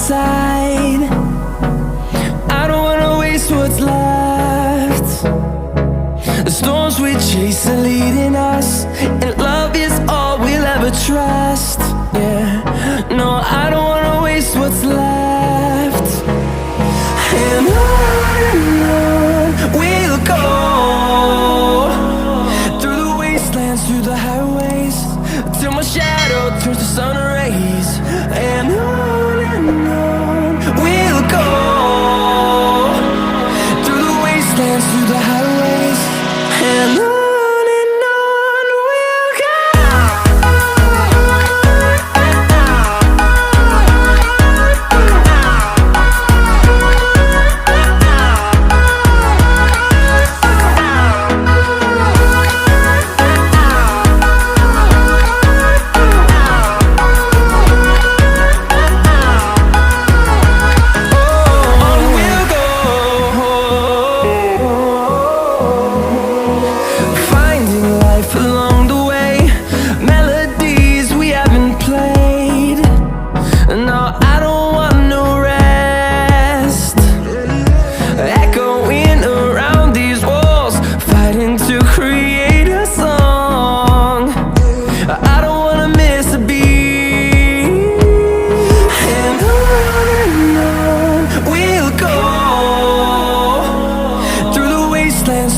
inside. I don't wanna waste what's left. The storms we chase are leading us, and love is all we'll ever trust. Yeah, no, I don't wanna waste what's left. And on we'll go, through the wastelands, through the highways, till my shadow turns to sun rays. And on we'll go, through the wastelands, through the highways, and on we'll go.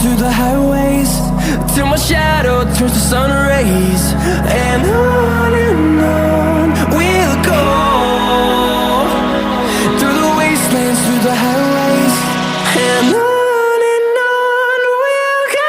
Through the highways, till my shadow turns to sun rays. And on we'll go, through the wastelands, through the highways, and on we'll go.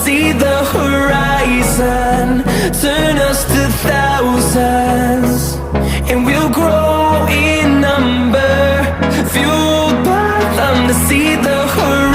See the horizon turn us to thousands, and we'll grow in number, fueled by them to see the horizon.